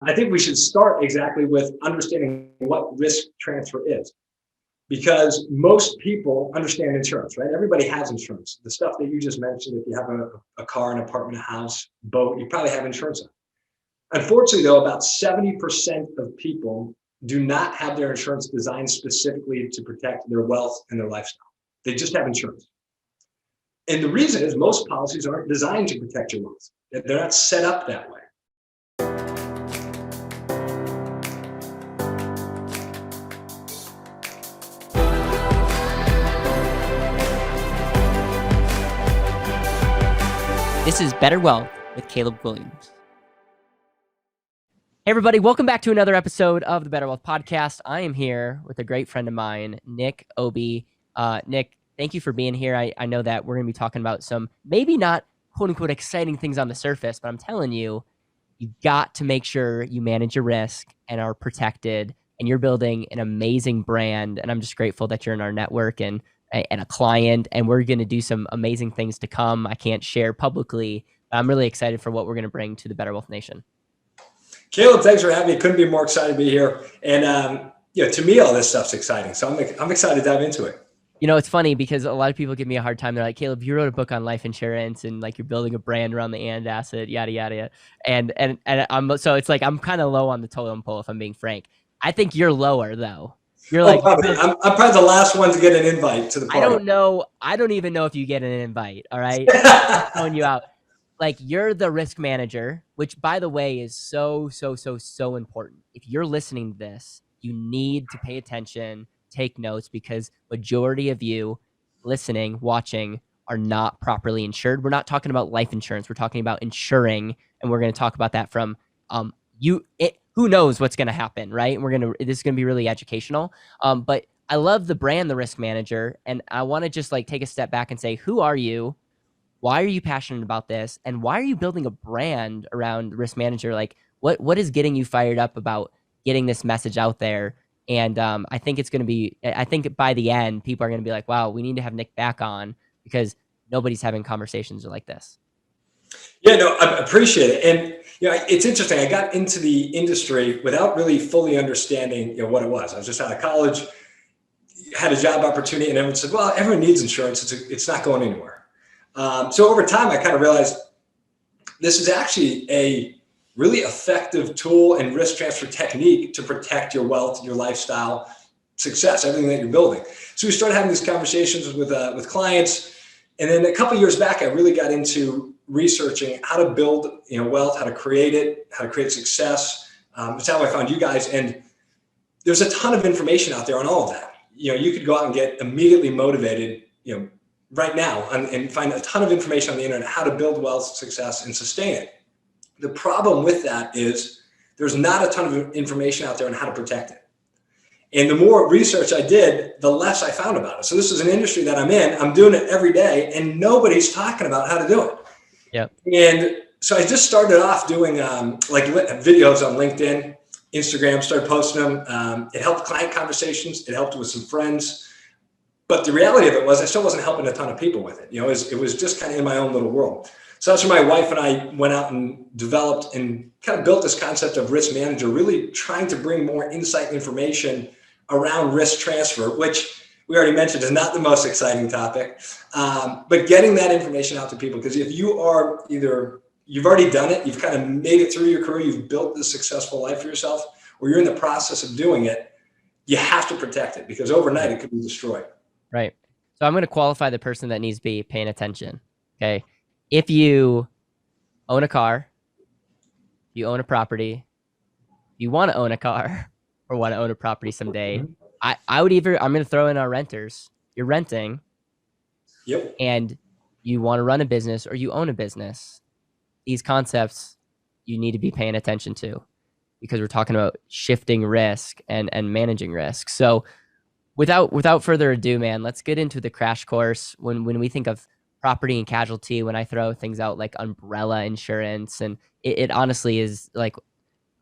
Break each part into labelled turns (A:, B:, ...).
A: I think we should start exactly with understanding what risk transfer is, because most people understand insurance, right? Everybody has insurance. The stuff that you just mentioned, if you have a car, an apartment, a house, boat, you probably have insurance on it. Unfortunately, though, about 70% of people do not have their insurance designed specifically to protect their wealth and their lifestyle. They just have insurance. And the reason is most policies aren't designed to protect your wealth. They're not set up that way.
B: This is Better Wealth with Caleb Williams. Hey everybody, welcome back to another episode of the Better Wealth Podcast. I am here with a great friend of mine, Nick Aube. Nick, thank you for being here. I know that we're going to be talking about some maybe not quote unquote exciting things on the surface, but I'm telling you, you've got to make sure you manage your risk and are protected, and you're building an amazing brand. And I'm just grateful that you're in our network and a client, and we're going to do some amazing things to come. I can't share publicly, but I'm really excited for what we're going to bring to the Better Wealth Nation.
A: Caleb, thanks for having me. Couldn't be more excited to be here. And to me, all this stuff's exciting. So I'm excited to dive into it.
B: You know, it's funny because a lot of people give me a hard time. They're like, Caleb, you wrote a book on life insurance and like you're building a brand around the and asset, yada, yada, yada. And so it's like, I'm kind of low on the totem pole, if I'm being frank. I think you're lower though. You're like,
A: probably. I'm probably the last one to get an invite to the party.
B: I don't know. I don't even know if you get an invite. All right. I'm throwing you out. Like, you're the risk manager, which by the way is so important. If you're listening to this, you need to pay attention, take notes, because majority of you listening, watching are not properly insured. We're not talking about life insurance. We're talking about insuring. And we're going to talk about that from who knows what's going to happen, right? This is going to be really educational. But I love the brand, the risk manager. And I want to just like take a step back and say, who are you? Why are you passionate about this? And why are you building a brand around risk manager? Like what is getting you fired up about getting this message out there? And I think I think by the end, people are going to be like, wow, we need to have Nick back on because nobody's having conversations like this.
A: Yeah, no, I appreciate it. And, it's interesting. I got into the industry without really fully understanding, what it was. I was just out of college, had a job opportunity, and everyone said, well, everyone needs insurance. It's not going anywhere. So over time, I kind of realized this is actually a really effective tool and risk transfer technique to protect your wealth, your lifestyle, success, everything that you're building. So we started having these conversations with clients. And then a couple of years back, I really got into researching how to build wealth, how to create it, how to create success. That's how I found you guys. And there's a ton of information out there on all of that. You could go out and get immediately motivated, right now and find a ton of information on the internet, how to build wealth, success, and sustain it. The problem with that is there's not a ton of information out there on how to protect it. And the more research I did, the less I found about it. So this is an industry that I'm in. I'm doing it every day, and nobody's talking about how to do it.
B: Yep.
A: And so I just started off doing videos on LinkedIn, Instagram, started posting them. It helped client conversations. It helped with some friends. But the reality of it was I still wasn't helping a ton of people with it. It was just kind of in my own little world. So that's where my wife and I went out and developed and kind of built this concept of risk manager, really trying to bring more insight and information around risk transfer, which we already mentioned is not the most exciting topic, but getting that information out to people. Because if you are you've already done it, you've kind of made it through your career, you've built this successful life for yourself, or you're in the process of doing it, you have to protect it because overnight it could be destroyed.
B: Right. So I'm going to qualify the person that needs to be paying attention. Okay. If you own a car, you own a property, you want to own a car or want to own a property someday, I'm going to throw in our renters. You're renting.
A: Yep.
B: And you want to run a business or you own a business. These concepts you need to be paying attention to because we're talking about shifting risk and managing risk. So without further ado, man, let's get into the crash course. When we think of property and casualty, when I throw things out like umbrella insurance, and it honestly is like,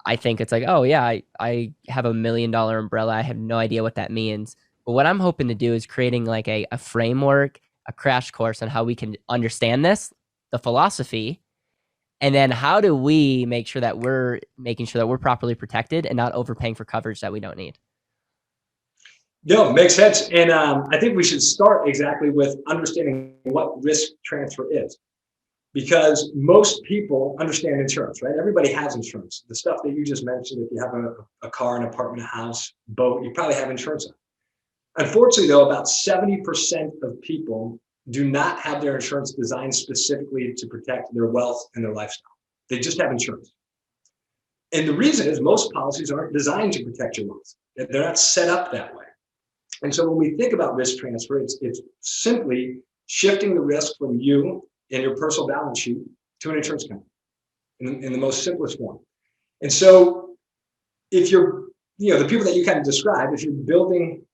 B: I think it's like, oh yeah, I have $1 million umbrella. I have no idea what that means. But what I'm hoping to do is creating like a framework, a crash course on how we can understand this, the philosophy, And then how do we make sure that we're making sure that we're properly protected and not overpaying for coverage that we don't need?
A: No, makes sense. And I think we should start exactly with understanding what risk transfer is, because most people understand insurance, right? Everybody has insurance. The stuff that you just mentioned, if you have a car, an apartment, a house, boat, you probably have insurance on. Unfortunately, though, about 70% of people do not have their insurance designed specifically to protect their wealth and their lifestyle. They just have insurance. And the reason is most policies aren't designed to protect your wealth. They're not set up that way. And so when we think about risk transfer, it's simply shifting the risk from you and your personal balance sheet to an insurance company in the most simplest form. And so if you're, the people that you kind of described, if you're building,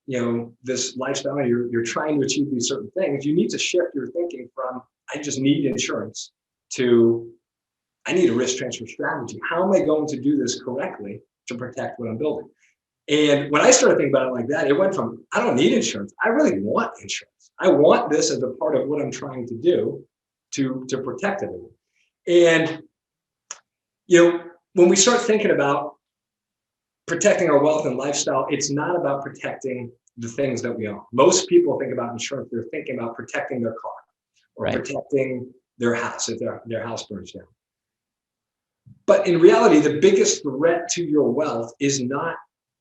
A: this lifestyle, and you're trying to achieve these certain things, you need to shift your thinking from, I just need insurance, to, I need a risk transfer strategy. How am I going to do this correctly to protect what I'm building? And when I started thinking about it like that, it went from, I don't need insurance. I really want insurance. I want this as a part of what I'm trying to do to protect it. And, when we start thinking about protecting our wealth and lifestyle, it's not about protecting the things that we own. Most people think about insurance, they're thinking about protecting their car or protecting their house if their house burns down. But in reality, the biggest threat to your wealth is not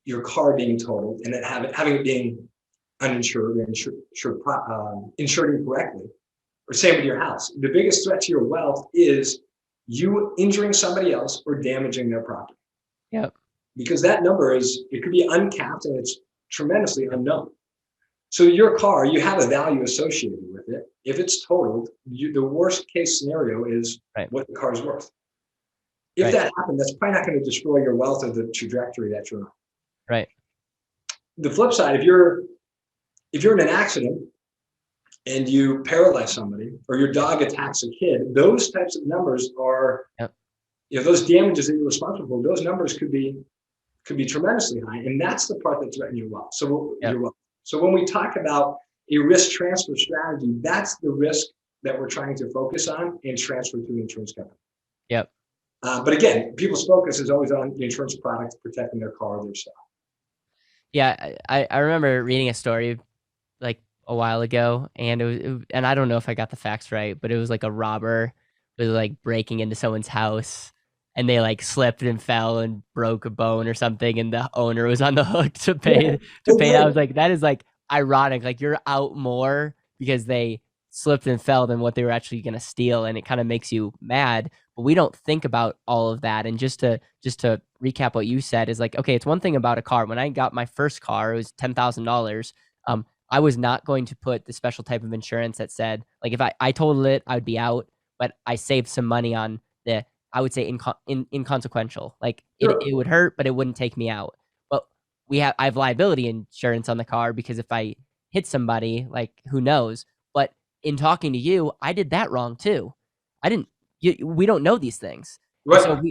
A: your car being totaled and then having it being uninsured or insured incorrectly, or same with your house. The biggest threat to your wealth is you injuring somebody else or damaging their property.
B: Yep.
A: Because that number it could be uncapped and it's tremendously unknown. So your car, you have a value associated with it. If it's totaled, the worst case scenario is what the car is worth. If that happened, that's probably not going to destroy your wealth or the trajectory that you're on.
B: Right.
A: The flip side, if you're in an accident and you paralyze somebody or your dog attacks a kid, those types of numbers are, those damages that you're responsible for, those numbers could be tremendously high. And that's the part that threatens your wealth. So when we talk about a risk transfer strategy, that's the risk that we're trying to focus on and transfer to the insurance company.
B: Yep.
A: But again, people's focus is always on the insurance product, protecting their car or their stuff.
B: Yeah, I remember reading a story like a while ago, and and I don't know if I got the facts right, but it was like a robber was like breaking into someone's house, and they like slipped and fell and broke a bone or something, and the owner was on the hook to pay it. I was like, that is like ironic. Like you're out more because they slipped and fell than what they were actually going to steal, and it kind of makes you mad. But we don't think about all of that. And just to recap what you said is like, okay, it's one thing about a car. When I got my first car, it was $10,000. I was not going to put the special type of insurance that said, like, if I totaled it, I would be out, but I saved some money on the, I would say inconsequential. Like it would hurt, but it wouldn't take me out. But I have liability insurance on the car because if I hit somebody, like who knows? But in talking to you, I did that wrong too. We don't know these things.
A: Right.
B: So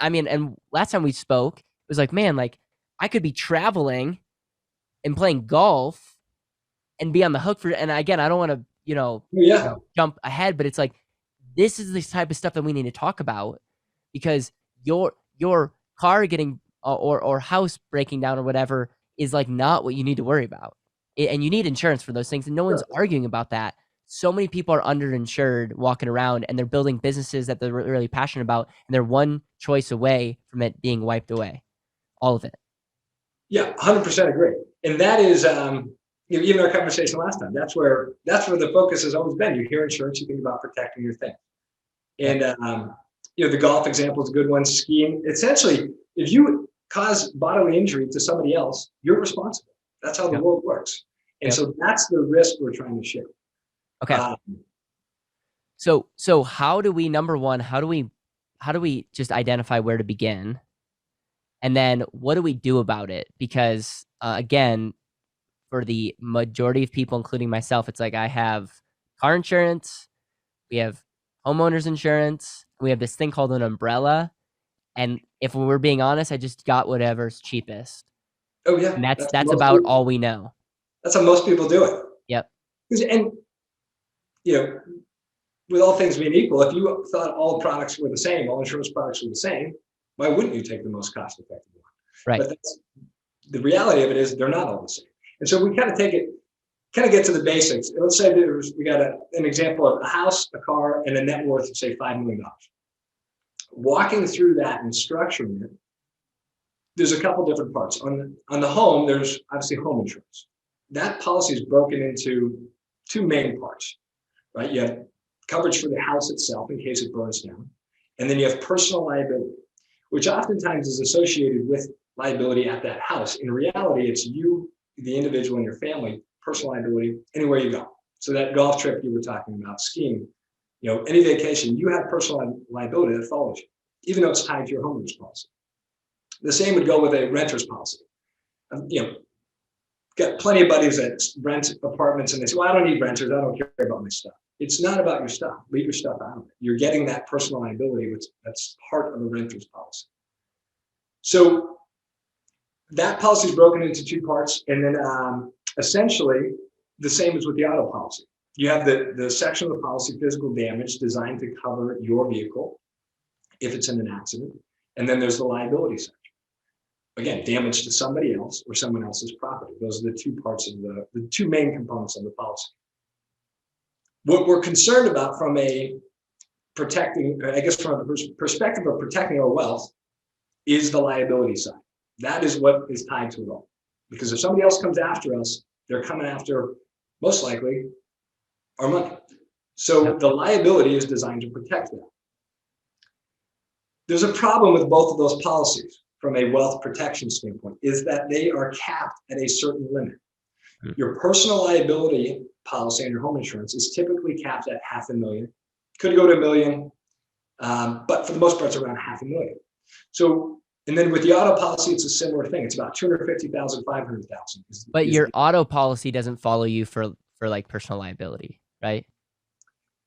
B: and last time we spoke, it was like, man, like I could be traveling and playing golf and be on the hook for, and again, I don't want to, jump ahead, but it's like, this is the type of stuff that we need to talk about, because your car getting or house breaking down or whatever is like not what you need to worry about. And you need insurance for those things. And no one's arguing about that. So many people are underinsured walking around, and they're building businesses that they're really passionate about, and they're one choice away from it being wiped away. All of it.
A: Yeah, 100% agree. And that is, even our conversation last time, that's where the focus has always been. You hear insurance, you think about protecting your thing. And, the golf example is a good one. Skiing, essentially, if you cause bodily injury to somebody else, you're responsible. That's how the world works. And so that's the risk we're trying to shift.
B: Okay. So how do we, number one, how do we just identify where to begin? And then what do we do about it? Because again, for the majority of people, including myself, it's like I have car insurance, we have homeowners insurance, we have this thing called an umbrella. And if we're being honest, I just got whatever's cheapest.
A: Oh yeah.
B: And that's about all we know.
A: That's how most people do it.
B: Yep.
A: And with all things being equal, if you thought all products were the same, all insurance products were the same, why wouldn't you take the most cost effective one?
B: Right.
A: But the reality of it is they're not all the same. And so we kind of get to the basics. Let's say we got an example of a house, a car, and a net worth of say $5 million. Walking through that and structuring it, there's a couple different parts. On the home, there's obviously home insurance. That policy is broken into two main parts, right? You have coverage for the house itself in case it burns down. And then you have personal liability, which oftentimes is associated with liability at that house. In reality, it's you, the individual, and your family, personal liability anywhere you go. So that golf trip you were talking about, skiing, any vacation, you have personal liability that follows you, even though it's tied to your homeowner's policy. The same would go with a renter's policy. Got plenty of buddies that rent apartments and they say, well, I don't need renters. I don't care about my stuff. It's not about your stuff. Leave your stuff out of it. You're getting that personal liability, that's part of a renter's policy. So that policy is broken into two parts. And then essentially the same as with the auto policy. You have the section of the policy, physical damage, designed to cover your vehicle if it's in an accident. And then there's the liability section. Again, damage to somebody else or someone else's property. Those are the two parts of the two main components of the policy. What we're concerned about from a perspective of protecting our wealth is the liability side. That is what is tied to it all. Because if somebody else comes after us, they're coming after, most likely, our money. So the liability is designed to protect that. There's a problem with both of those policies from a wealth protection standpoint, is that they are capped at a certain limit. Your personal liability policy on your home insurance is typically capped at $500,000. Could go to $1 million, but for the most part, it's around $500,000. So, and then with the auto policy, it's a similar thing. It's about $250,000, $500,000.
B: But your auto policy doesn't follow you for like personal liability, right?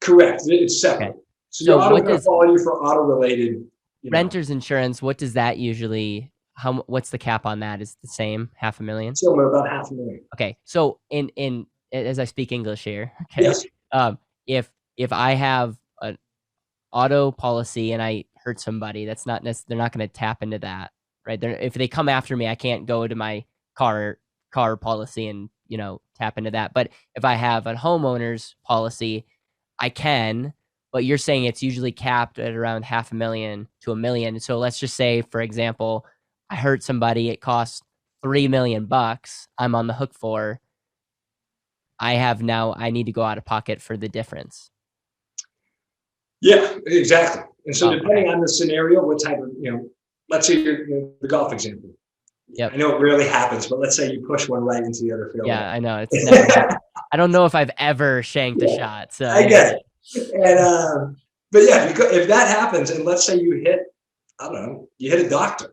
A: Correct. It's separate. Okay. So your auto doesn't follow you for auto related.
B: Renter's insurance, what does that usually, what's the cap on that? Is it the same, $500,000?
A: Similar, about $500,000.
B: Okay. So in as I speak English here, okay.
A: Yes.
B: If I have an auto policy and I hurt somebody, that's not they're not going to tap into that, right? If they come after me, I can't go to my car policy and tap into that. But if I have a homeowner's policy, I can. But you're saying it's usually capped at around $500,000 to $1 million. So let's just say, for example, I hurt somebody, it costs $3 million. I'm on the hook for. I need to go out of pocket for the difference.
A: Yeah, exactly. And so depending on the scenario, what type of, let's say the golf example.
B: Yeah,
A: I know it rarely happens, but let's say you push one right into the other field.
B: Yeah, I know. It's never happened. I don't know if I've ever shanked a shot. So
A: I get it. And but yeah, if that happens, and let's say you hit a doctor,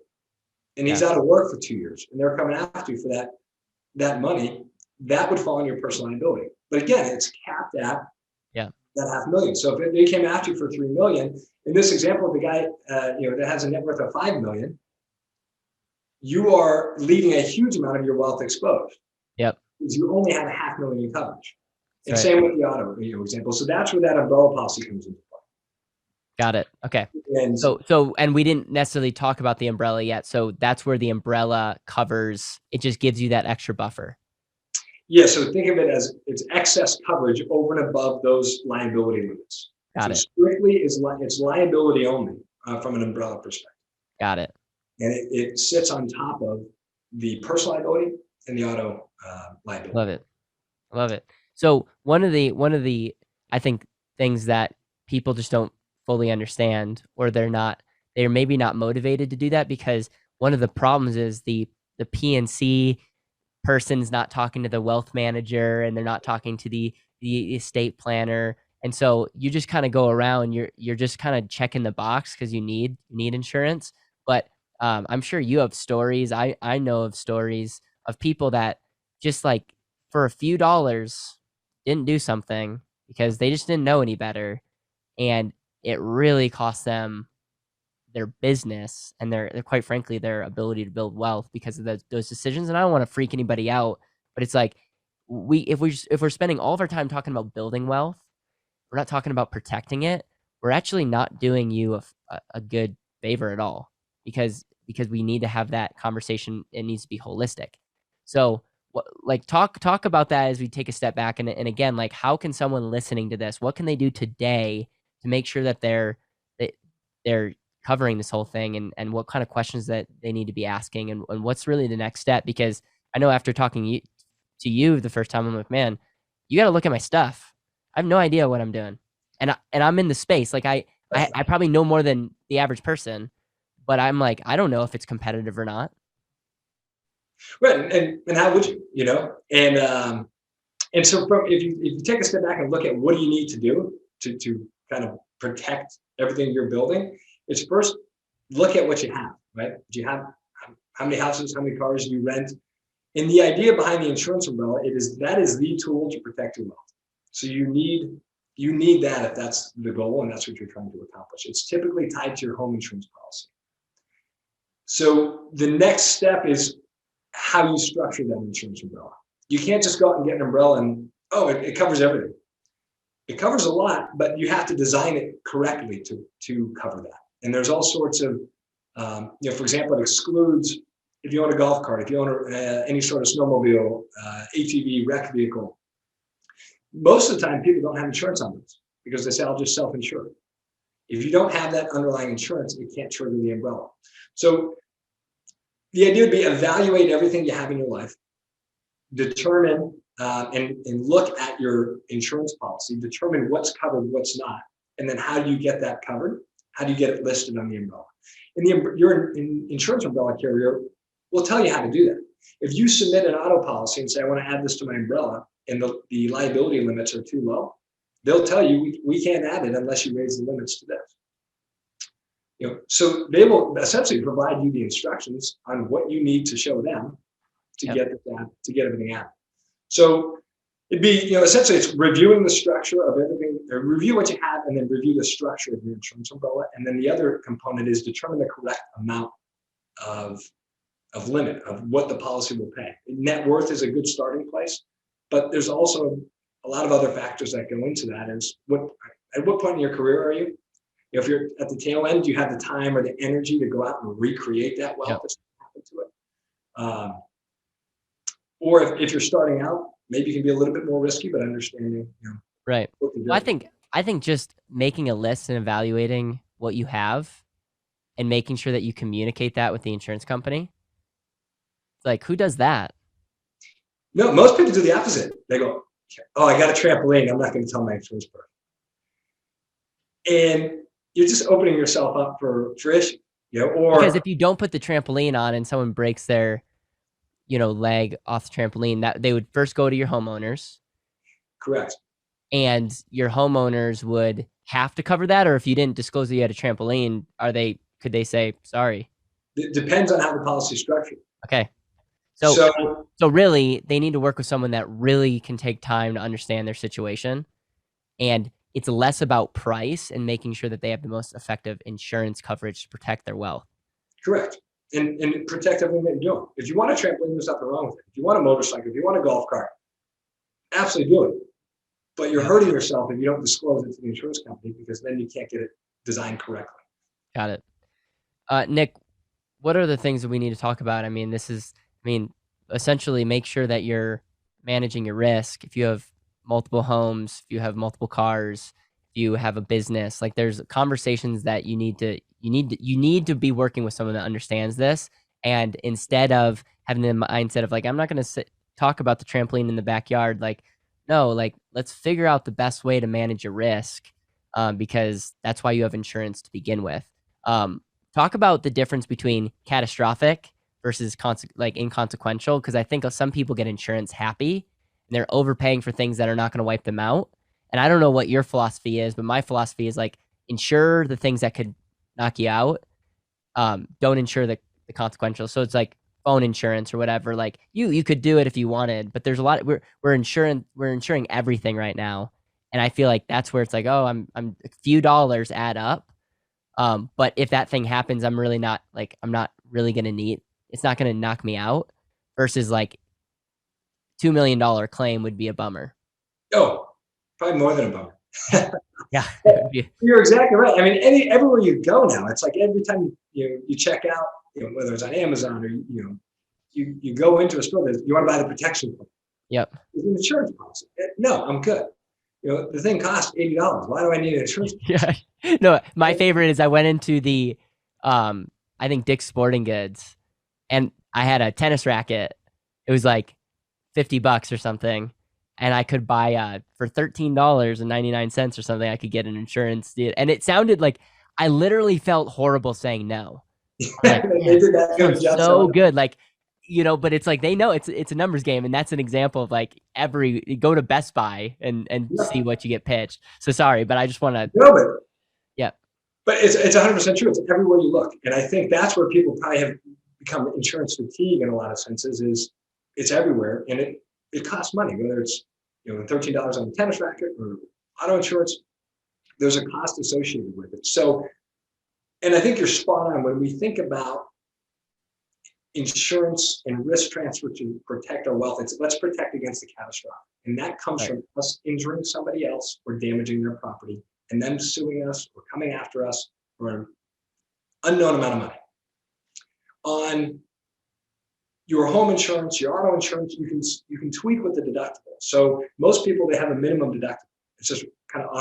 A: and he's out of work for 2 years, and they're coming after you for that money, that would fall on your personal liability. But again, it's capped at that $500,000. So if they came after you for $3 million, in this example, the guy that has a net worth of $5 million, you are leaving a huge amount of your wealth exposed.
B: Yep.
A: Because you only have $500,000 in coverage. And same with the auto example. So that's where that umbrella policy comes into play.
B: Got it. Okay. And so we didn't necessarily talk about the umbrella yet. So that's where the umbrella covers. It just gives you that extra buffer.
A: Yeah. So think of it as it's excess coverage over and above those liability limits.
B: Got it.
A: Strictly, it's liability only from an umbrella perspective.
B: Got it.
A: And it sits on top of the personal liability and the auto liability.
B: Love it. So one of the I think things that people just don't fully understand, or they're maybe not motivated to do that, because one of the problems is the PNC person's not talking to the wealth manager, and they're not talking to the estate planner, and so you just kind of go around. You're just kind of checking the box because you need insurance, but I'm sure you have stories. I know of stories of people that just like for a few dollars didn't do something because they just didn't know any better, and it really cost them their business and their quite frankly their ability to build wealth because of those decisions. And I don't want to freak anybody out, but it's like if we're spending all of our time talking about building wealth, we're not talking about protecting it, we're actually not doing you a good favor at all, because we need to have that conversation. It needs to be holistic. So what, like, talk about that as we take a step back, and again, like, how can someone listening to this, what can they do today to make sure that they're covering this whole thing, and what kind of questions that they need to be asking, and what's really the next step? Because I know after talking to you the first time, I'm like, man, you got to look at my stuff. I have no idea what I'm doing, and I'm in the space. Like, I probably know more than the average person, but I'm like, I don't know if it's competitive or not.
A: Right. And how would you, and so if you take a step back and look at what do you need to do to kind of protect everything you're building, it's first look at what you have, right? Do you have, how many houses, how many cars do you rent? And the idea behind the insurance umbrella, that is the tool to protect your wealth. So you need that if that's the goal and that's what you're trying to accomplish. It's typically tied to your home insurance policy. So the next step is how you structure that insurance umbrella. You can't just go out and get an umbrella and, it covers everything. It covers a lot, but you have to design it correctly to cover that. And there's all sorts of, for example, it excludes if you own a golf cart, if you own any sort of snowmobile, ATV, wrecked vehicle. Most of the time, people don't have insurance on those because they say, I'll just self-insure. If you don't have that underlying insurance, it can't trigger the umbrella. So the idea would be evaluate everything you have in your life, determine and look at your insurance policy, determine what's covered, what's not, and then how do you get that covered? How do you get it listed on the umbrella? And your insurance umbrella carrier will tell you how to do that. If you submit an auto policy and say, I want to add this to my umbrella, and the liability limits are too low, they'll tell you we can't add it unless you raise the limits to this. So they will essentially provide you the instructions on what you need to show them to get everything out. So it'd be, essentially it's reviewing the structure of everything, or review what you have, and then review the structure of your insurance umbrella. And then the other component is determine the correct amount of limit of what the policy will pay. Net worth is a good starting place, but there's also a lot of other factors that go into that. Is at what point in your career are you? If you're at the tail end, do you have the time or the energy to go out and recreate that wealth that's happened to it? Or if you're starting out, maybe it can be a little bit more risky, but understanding,
B: right. Well, I think just making a list and evaluating what you have and making sure that you communicate that with the insurance company. Like, who does that?
A: No, most people do the opposite. They go, I got a trampoline. I'm not going to tell my insurance person. And you're just opening yourself up for issue, or
B: because if you don't put the trampoline on and someone breaks their, leg off the trampoline, that they would first go to your homeowners.
A: Correct.
B: And your homeowners would have to cover that, or if you didn't disclose that you had a trampoline, could they say sorry?
A: It depends on how the policy is structured.
B: Okay. So really, they need to work with someone that really can take time to understand their situation. And it's less about price and making sure that they have the most effective insurance coverage to protect their wealth.
A: Correct. And protect everything that you're doing. If you want a trampoline, there's nothing wrong with it. If you want a motorcycle, if you want a golf cart, absolutely do it. But you're hurting yourself if you don't disclose it to the insurance company, because then you can't get it designed correctly.
B: Got it. Nick, what are the things that we need to talk about? Essentially make sure that you're managing your risk. If you have multiple homes, if you have multiple cars, if you have a business, like, there's conversations that you need to be working with someone that understands this. And instead of having the mindset of, like, I'm not going to talk about the trampoline in the backyard, like, no, like, let's figure out the best way to manage your risk, because that's why you have insurance to begin with. Talk about the difference between catastrophic versus inconsequential, because I think some people get insurance happy and they're overpaying for things that are not going to wipe them out. And I don't know what your philosophy is, but my philosophy is, like, insure the things that could knock you out. Don't insure the consequential. So it's like phone insurance or whatever. Like, you could do it if you wanted, but there's a lot. We're insuring everything right now, and I feel like that's where it's like, I'm a few dollars add up. But if that thing happens, I'm not really gonna need. It's not gonna knock me out. Versus, like, $2 million claim would be a bummer.
A: Oh, probably more than a bummer.
B: Yeah.
A: You're exactly right. I mean, everywhere you go now, it's like every time you check out, whether it's on Amazon or you go into a store, you want to buy the protection plan.
B: Yep.
A: Is an insurance policy? No, I'm good. The thing costs $80. Why do I need an insurance policy?
B: Yeah. No, my favorite is I went into the I think Dick's Sporting Goods, and I had a tennis racket. It was like $50 or something, and I could buy for $13.99 or something. I could get an insurance deal, and it sounded like I literally felt horrible saying no. I'm like,
A: They
B: man,
A: did that good
B: sounds
A: job.
B: so good. Like, but it's like they know it's a numbers game, and that's an example of like go to Best Buy and see what you get pitched. So sorry, but I just want to.
A: No, but
B: Yeah.
A: But it's 100% true. It's everywhere you look, and I think that's where people probably have become insurance fatigue in a lot of senses. Is it's everywhere, and it costs money. Whether it's $13 on the tennis racket or auto insurance, there's a cost associated with it. So, and I think you're spot on when we think about insurance and risk transfer to protect our wealth. It's let's protect against the catastrophe, and that comes from us injuring somebody else or damaging their property, and them suing us or coming after us for an unknown amount of money. On your home insurance, your auto insurance, you can tweak with the deductible. So most people, they have a minimum deductible. It's just kind of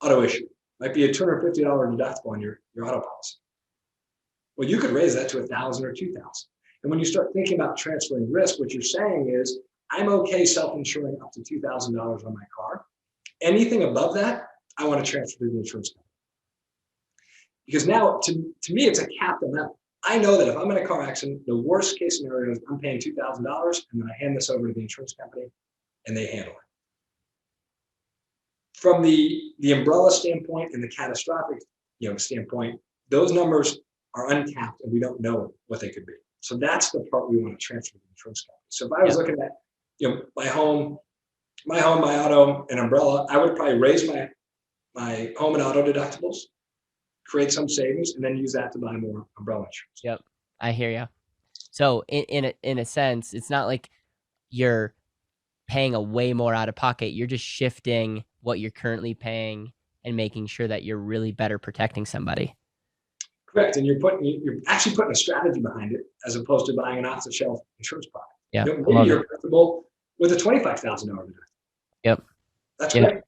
A: auto issue. Might be a $250 deductible on your auto policy. Well, you could raise that to $1,000 or $2,000. And when you start thinking about transferring risk, what you're saying is, I'm okay self-insuring up to $2,000 on my car. Anything above that, I want to transfer to the insurance company. Because now, to me, it's a capped amount. I know that if I'm in a car accident, the worst case scenario is I'm paying $2,000, and then I hand this over to the insurance company, and they handle it. From the umbrella standpoint and the catastrophic standpoint, those numbers are uncapped, and we don't know what they could be. So that's the part we want to transfer to the insurance company. So if I was looking at my home, my auto, and umbrella, I would probably raise my home and auto deductibles, create some savings, and then use that to buy more umbrella insurance.
B: Yep, I hear you. So in a sense, it's not like you're paying a way more out of pocket. You're just shifting what you're currently paying and making sure that you're really better protecting somebody.
A: Correct, and you're actually putting a strategy behind it as opposed to buying an off-the-shelf insurance product.
B: Yeah,
A: maybe you're comfortable with a $25,000 deductible.
B: Yep,
A: that's great.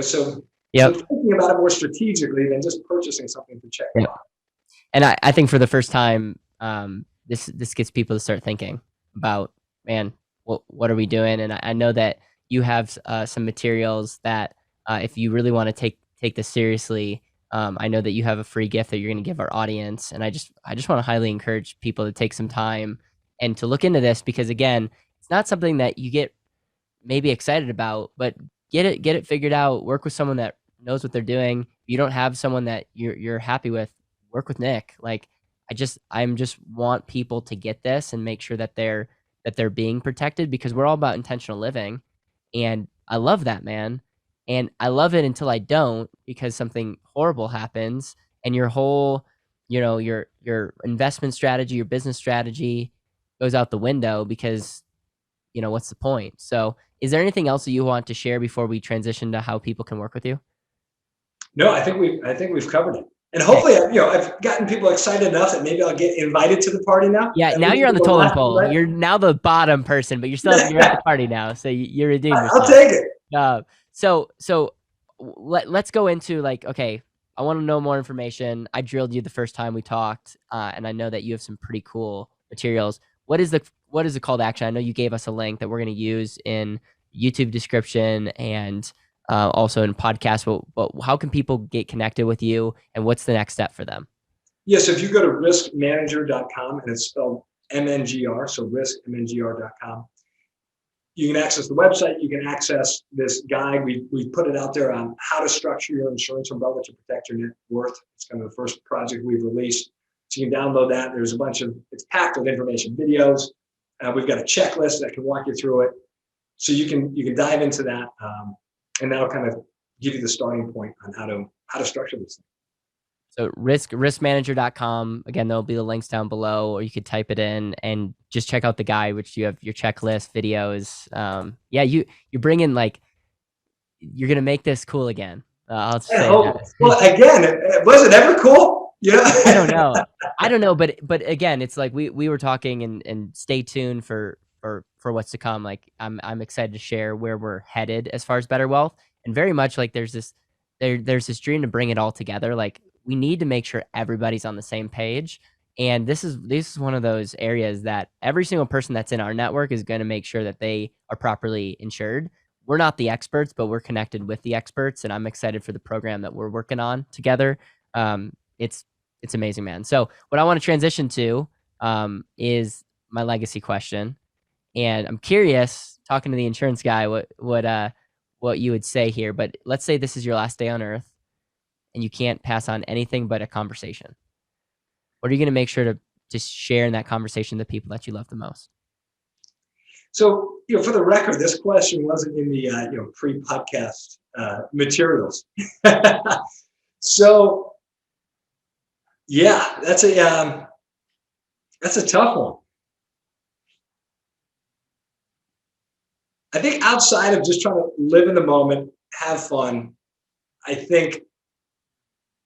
A: So thinking about it more strategically than just purchasing something to check the box.
B: And I think for the first time, this gets people to start thinking about, man, what are we doing? And I know that you have some materials that if you really want to take this seriously, I know that you have a free gift that you're going to give our audience. And I just want to highly encourage people to take some time and to look into this, because again, it's not something that you get maybe excited about, but get it figured out. Work with someone that knows what they're doing. If you don't have someone that you're happy with, work with Nick. Like I just want people to get this and make sure that they're being protected, because we're all about intentional living. And I love that, man. And I love it until I don't, because something horrible happens and your whole, your investment strategy, your business strategy goes out the window, because, what's the point? So is there anything else that you want to share before we transition to how people can work with you?
A: No, I think we've covered it. And hopefully, I've gotten people excited enough that maybe I'll get invited to the party now.
B: Yeah, now you're on the totem pole. Right? You're now the bottom person, but you're at the party now, so you're redeemed yourself.
A: I'll take it.
B: So let's go into okay, I want to know more information. I drilled you the first time we talked, and I know that you have some pretty cool materials. What is the call to action? I know you gave us a link that we're going to use in YouTube description and also in podcast. But how can people get connected with you, and what's the next step for them?
A: Yes, if you go to riskmanager.com, and it's spelled MNGR, so riskmngr.com, you can access the website. You can access this guide. We put it out there on how to structure your insurance umbrella to protect your net worth. It's kind of the first project we've released. So you can download that. There's it's packed with information, videos. We've got a checklist that can walk you through it. So you can dive into that, and that'll kind of give you the starting point on how to structure this thing.
B: So riskmanager.com. Again, there'll be the links down below, or you could type it in and just check out the guide, which you have your checklist, videos. You're bringing you're gonna make this cool again. I'll
A: I
B: say
A: hope.
B: that.
A: Well, again, was it ever cool?
B: I don't know. I don't know, but again, it's like we were talking, and stay tuned for what's to come. Like I'm excited to share where we're headed as far as Better Wealth, and very much like there's this dream to bring it all together. Like we need to make sure everybody's on the same page, and this is one of those areas that every single person that's in our network is going to make sure that they are properly insured. We're not the experts, but we're connected with the experts, and I'm excited for the program that we're working on together. It's amazing, man. So what I want to transition to is my legacy question, and I'm curious, talking to the insurance guy, what you would say here. But let's say this is your last day on Earth, and you can't pass on anything but a conversation. What are you going to make sure to just share in that conversation the people that you love the most?
A: So, for the record, this question wasn't in the pre-podcast materials. So, yeah, that's a tough one. I think outside of just trying to live in the moment, have fun, I think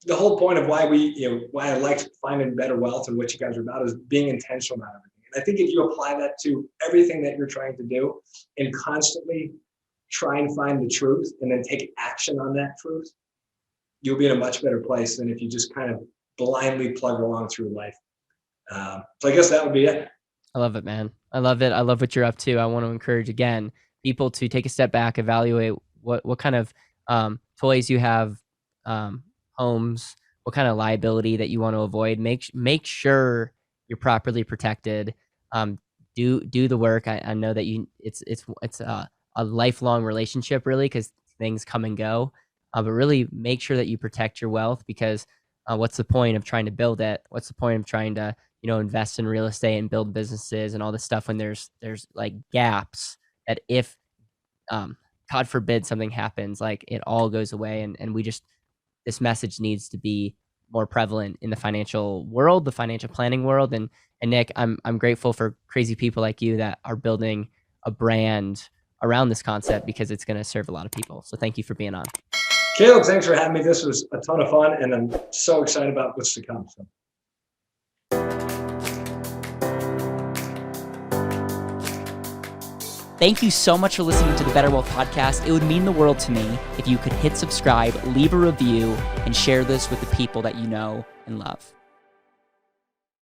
A: the whole point of why I like finding Better Wealth and what you guys are about is being intentional about everything. And I think if you apply that to everything that you're trying to do and constantly try and find the truth and then take action on that truth, you'll be in a much better place than if you just kind of blindly plug along through life. So I guess that would be it.
B: I love it, man. I love it. I love what you're up to. I want to encourage, again, people to take a step back, evaluate what kind of toys you have, homes, what kind of liability that you want to avoid. Make sure you're properly protected. Do the work. I know that it's a lifelong relationship, really, because things come and go. But really make sure that you protect your wealth, because what's the point of trying to build it? What's the point of trying to invest in real estate and build businesses and all this stuff when there's like gaps that if God forbid something happens, like it all goes away. And this message needs to be more prevalent in the financial world, the financial planning world. And Nick, I'm grateful for crazy people like you that are building a brand around this concept, because it's going to serve a lot of people. So thank you for being on.
A: Caleb, thanks for having me. This was a ton of fun, and I'm so excited about what's to come. So.
B: Thank you so much for listening to the Better Wealth Podcast. It would mean the world to me if you could hit subscribe, leave a review, and share this with the people that you know and love.